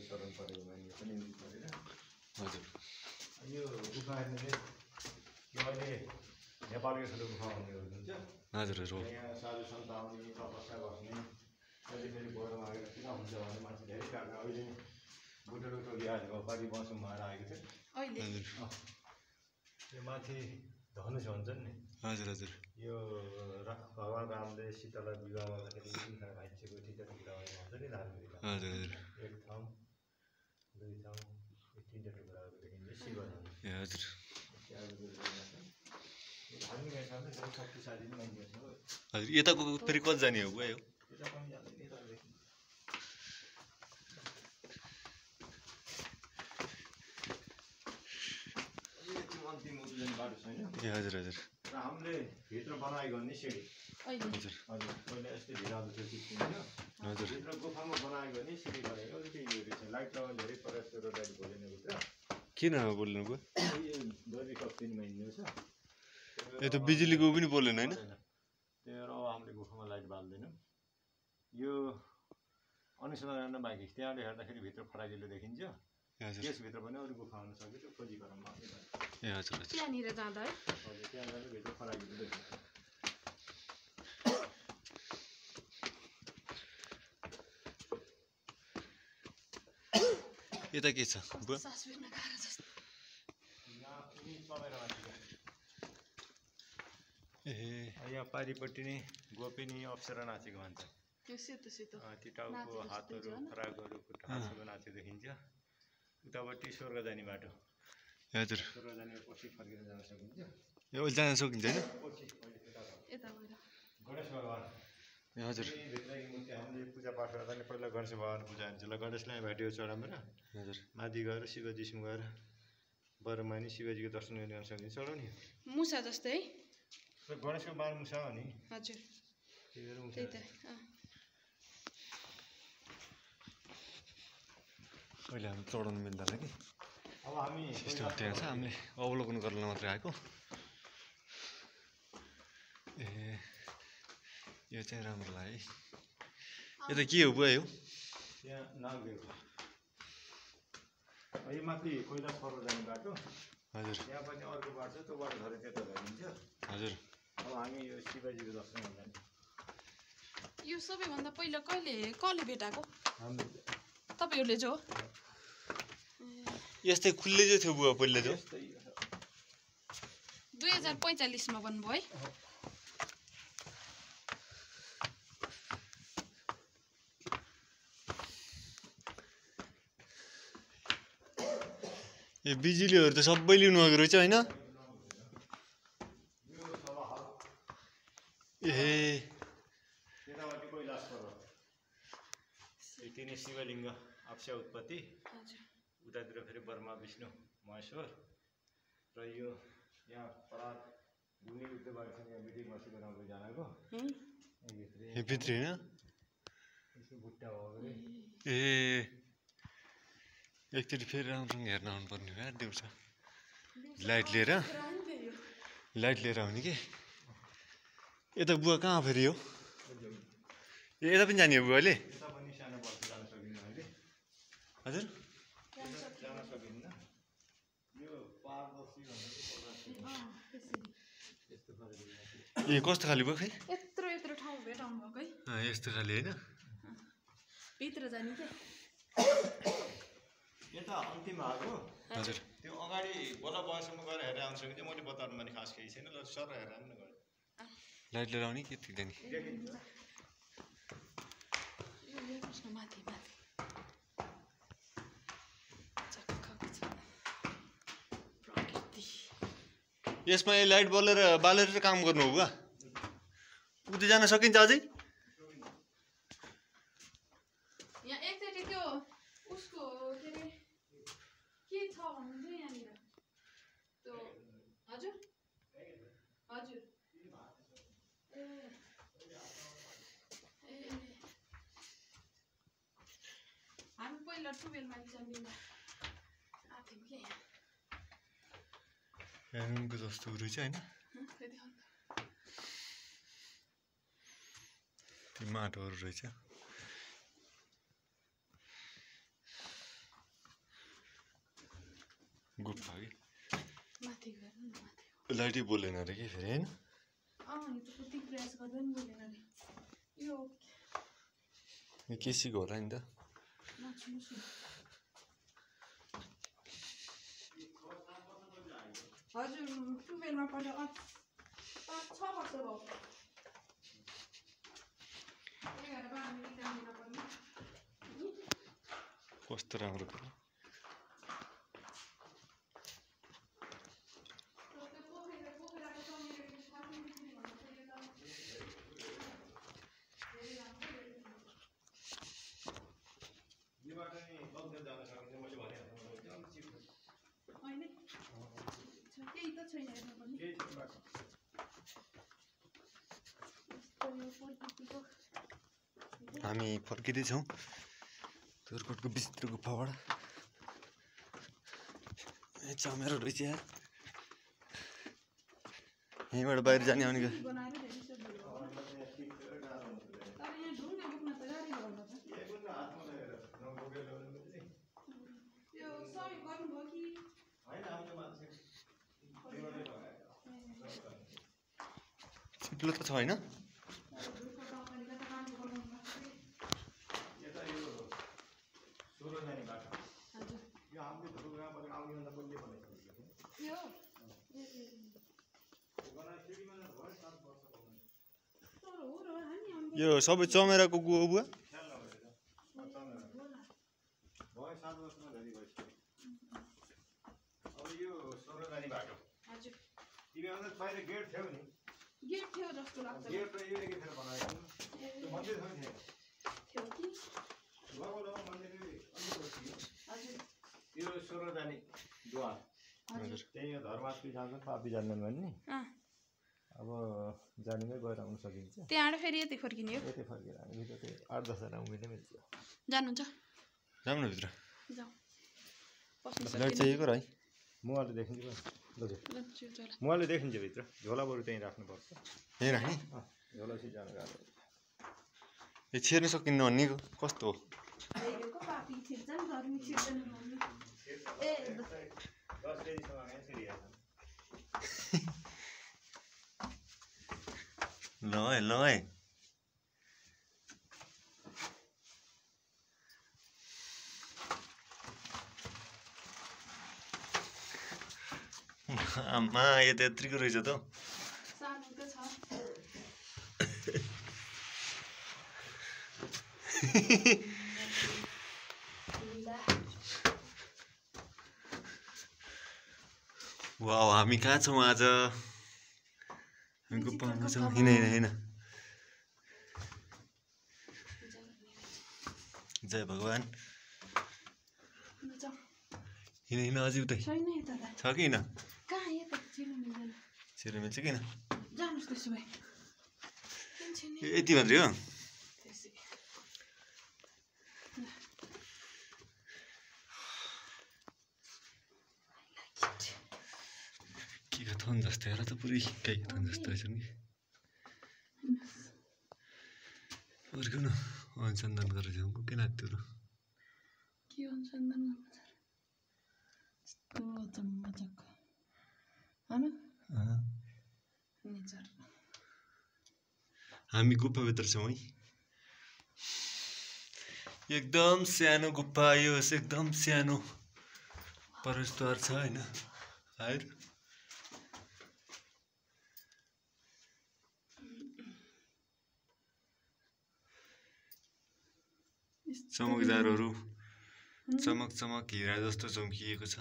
चरण परेको मानियो पनि उयो गरेर हजुर यो गुफा हेर्ने यो अहिले नेपालकै ठुलो गुफा हुने हुनुहुन्छ हजुर हजुर यहाँ साधु सन्त आउने तपस्या गर्ने अहिले फेरि गएर आएर किन हुन्छ भने मान्छे धेरै काट्छ अहिले बुटोलो टोली आएको पारि बसौँ भएर आएको थियो अहिले यो माथि धनुष भन्छ नि हजुर हजुर यो भगवान् रामले सीतालाई विवाह गर्दाखेरि तिनवटा भाइचेको टिकाको कुरा भन्छ नि धार्मिक हजुर हजुर एक ठाउँ दुई ठाउँ यो तिनवटा टुक्राहरू देखिन्छ शिव ए हजुर धार्मिक हिसाबले धेरै शक्तिशाली नै मानिन्छ हो हजुर यताको फेरि कति जाने हो गयो यता पनि जाँदैन यतादेखि अन्तिम उब्जनी बाटो छैन ए हजुर हजुर र हामीले भित्र बनाएको नि सिँढी हजुर हजुर पहिला यस्तै भिरालो थियो चिप्पिन्थ्यो हजुर भित्र गुफामा बनाएको नि सिँढी बनाएको अलिकति यो रहेछ लाइट लगाउनु धेरै प्रयास गरेर लाइट बोलेन भित्र किन बोल्नु गयो यो दरी कप्तिनी मानिन्छ यो त बिजुलीको पनि बोलेन होइन त्यही भएर अब हामीले गुफामा लाइट बाल्दैनौँ यो अनुसन्धान गर्न बाँकी त्यहाँबाट हेर्दाखेरि भित्र फराकिलो देखिन्छ त्यसभित्र पनि अरू गुफा हुन सक्छ त्यो खोजी गरौँ ए हजुर हजुर त्यहाँनिर जाँदा है हजुर त्यहाँ जाँदा भित्र फराकिलो देखिन्छ यता के छ बुवा सास फेर्न गाह्रो जस्तो ए यहाँ पारिपट्टि नै गोपिनी अप्सरा नाचेको भन्छ त्यो सेतो सेतो त्यो टाउको हातहरू खरागहरू खुट्टाहरू नाचेको देखिन्छ उतापट्टि स्वर्ग जाने बाटो हजुर स्वर्ग जाने पछि फर्केर जान सकिन्छ यो जान सकिन्छ होइन पछि यता गएर गणेश भगवान् ए हजुर भित्रको मूर्ति हामीले पूजापाठ गर्दा नि पहिला गणेश भगवान् पूजा हुन्छ ल गणेशलाई भेट्यो चढाएर हजुर माथि गएर शिवजीसँग गएर बरमानी शिवजीको दर्शन गर्न सकिन्छ चढाउने मुसा जस्तै है गणेशको बाल मुसा हो नि हजुर त्यही भएर मुसा त्यही त अहिले हामी चढाउनु मिल्दैन कि अब हामी सिस्टम त्यहाँ छ हामीले अवलोकन गर्न मात्रै आएको ए यो चाहिँ राम्रो लाग्यो है यो त के हो बुवा यो त्यहाँ नागदेव यो माथि कोइला फरो जाने बाटो हजुर त्यहाँ पनि अर्को बाटो छ त्यो बाटो झरे त्यता झरिन्छ हजुर अब हामी यो शिवजीको दर्शन गर्न यो सबैभन्दा पहिला कसले भेटाएको हामीले तपाईँहरूले जो यस्तै खुल्ले जो थियो बुवा पहिला जो 2045 मा भन्नुभयो है ए बिजुलीहरू त सबै लिनु आएको रहेछ होइन ए त्यतापट्टि कैलाश पर्वत यो तिनै शिवलिङ्ग अक्षय उत्पत्ति उतातिर फेरि ब्रह्मा विष्णु महेश्वर र यो यहाँ परात घुम्ने उठ्दै भएको छ यहाँ मिटिङ बसेको राम्रो जनाको ए भित्री होइन यसो बुट्टा भयो भने ए एकचोटि फेरि राम्रोसँग हेर्न आउनुपर्ने भयो दिउँसो लाइट लिएर आउने कि यता बुवा कहाँ फेरि हो ए यता पनि जाने हो बुवाले यता पनि सानो बस्नु जान सकिन्न अहिले हजुर जान सकिन्न यो पारदर्शी ए कस्तो खाले भयो खै यत्रो ठाउँ भेटाउनु भएको है यस्तो खाले होइन भित्र जाने के यता अन्तिम आएको हजुर त्यो अगाडि बल्ल बयसम्म गएर हेरेर आउनु सकिन्छ मैले बताउनु भने खास केही छैन ल सर हेरेर आउनु गयो लाइट लिएर आउने के थिक्दैन माथि यसमा यो लाइट बालेर काम गर्नु हो बुवा उतै जान सकिन्छ अझै यहाँ एकचोटि त्यो उसको के अरे के छ भन्नुहुन्छ यहाँनिर त्यो हजुर हजुर हामी पहिला टुवेलमा इक्जाम दिन आएको थियौँ कि रुमको जस्तो रहेछ होइन त्यो माटोहरू रहेछ गुफा कि माथि गएर न माथि लाइटै बोलेन अरे कि फेरि होइन यो त कति प्रयास गर्दा पनि बोलेन नि यो केसीको होला नि त नछुनुहोस् न हजुर टुवेलमा पढ्दा 5-6 वर्ष भयो 11-12 मिनट जान्दिन पनि कस्तो राम्रो त हामी फर्किँदैछौँ दुर्कोटको विचित्र गुफाबाट चमेरो रहेछ यार यहीँबाट बाहिर जाने आउने चिप्लो त छ होइन यो सबै चमेराको गुहो बुवा गेट थियो नि गेट थियो जस्तो लाग्छ गेट र यो के थियो बनाएको त्यो मन्दिर थियो नि थियो कि लगभग मन्दिर हजुर यो सोह्रजानी द्वार हजुर त्यही यो धर्मात्मी जान्छ पापी जान्दैन भने नि अब जानेमै गएर आउन सकिन्छ त्यहाँबाट फेरि यति फर्किने हो यतै फर्केर हामी भित्र चाहिँ 8-10 जना उभिनै मिल्छ जानुहुन्छ जाउँ न भित्र जाऊ पस्नु लाइट चाहिएको र है मुवाले देखिन्छ ल सक्छ मुवाले देखिन्छ भित्र झोला बरु त्यहीँ राख्नुपर्छ यहीँ राख्ने झोला चाहिँ जानु गाह्रो यो छिर्नु सकिन्न भन्ने कस्तो हो हेरेको पापी छिर्छन् धर्मी छिर्छन् ए 10 केजीसम्म हामी छिरिहाल्छ ल है आमा यो त यत्रिको रहेछ त सानो त वाउ हामी कहाँ छौँ आज हामी गुफामा छौँ हिँड जय भगवान् हिँड अझै उतै छ कि हिँड छिर्नु मिल्छ किन यति मात्रै हो के थन जस्तो हेर त पुरै गाईको थन जस्तो रहेछ नि अर्को न अनुसन्धान गरेर जाउँ के लाग्थ्यो र के अनुसन्धान हामी गुफाभित्र छौँ है एकदम सानो गुफा यो एकदम सानो प्रवेशद्वार छ होइन आएर चमकदारहरू चमक चमक हिरा जस्तो चम्किएको छ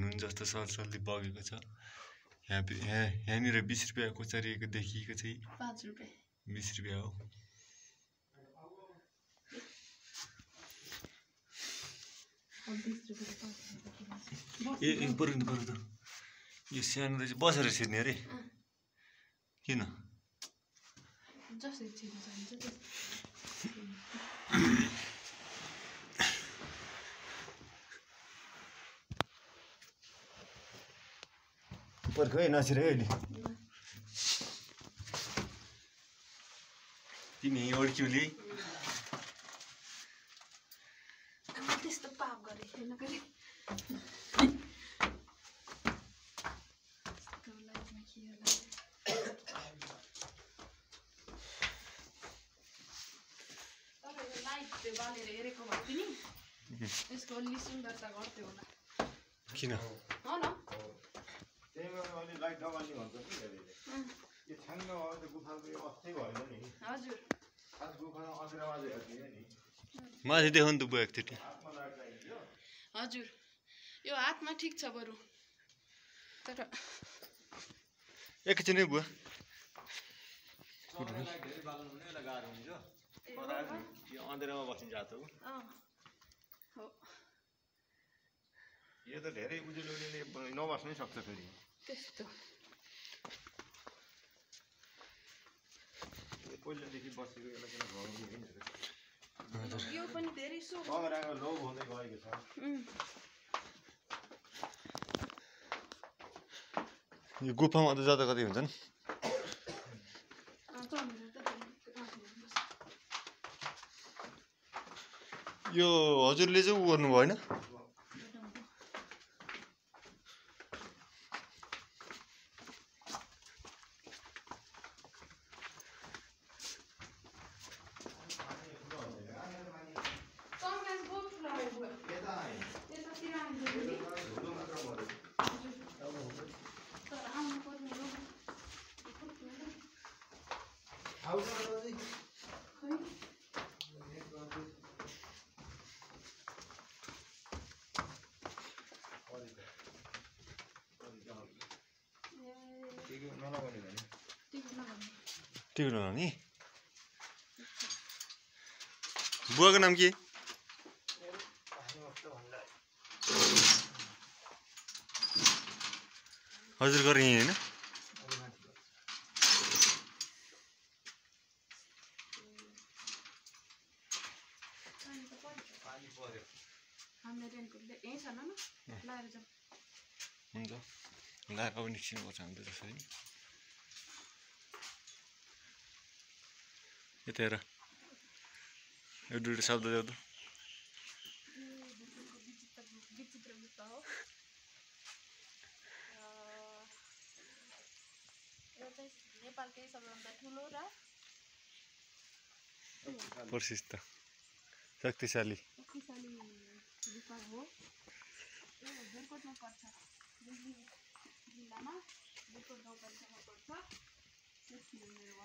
नुन जस्तो सरसरले बगेको छ यहाँनिर 20 रुपियाँको चरिएको देखिएको चाहिँ 5 रुपियाँ 20 रुपियाँ हो ए बरु त यो सानो रहेछ बसेर छिर्ने अरे किन पर्खै नछिर है अहिले तिमी अड्क्यौली त्यस्तो पाप गरे त्यो बालेर हेरेको भए पनि यसको अलि सुन्दरता घट्थ्यो होला किन हो न त्यही भएर अहिले लाइट नबाल्ने भन्छ कि धेरैले यो छ्याङ्ग भयो त्यो गुफाको यो अस्थै भएन नि हजुर खास गुफामा अँध्रामा चाहिँ हेर्दिनँ नि माथि देखाउनु त बुवा एकचोटि हातमा लाइट चाहिन्छ हजुर यो हातमा ठिक छ बरु तर एकैछिन है बुवा लाइट धेरै बाल्नु हुने यसलाई गाह्रो हुन्छ तर यो अँध्रामा बस्ने जात हो हो यो त धेरै उजुलोले नबस्नै सक्छ फेरि त्यस्तो पहिलादेखि बसेको यसलाई किन घाउनु होइन यो पनि धेरै सो बगराको लोभ हुँदै गएको छ यो गुफामा त जाँदा कति हुन्छन् यो हजुरले चाहिँ उ गर्नु भएन टिकट नि बुवाको नाम के हजुर गरेँ होइन हुन्छ लाएर अब निस्किनुपर्छ हामी त त्यसरी यता हेर एउटा शब्द देऊ त नेपालकै सबैभन्दा ठुलो र प्रसिद्ध शक्तिशाली गुफा हो यो जोरकोटमा पर्छ जिल्लामा जोरकोट गाउँपालिकामा पर्छ 6 किलोमिटर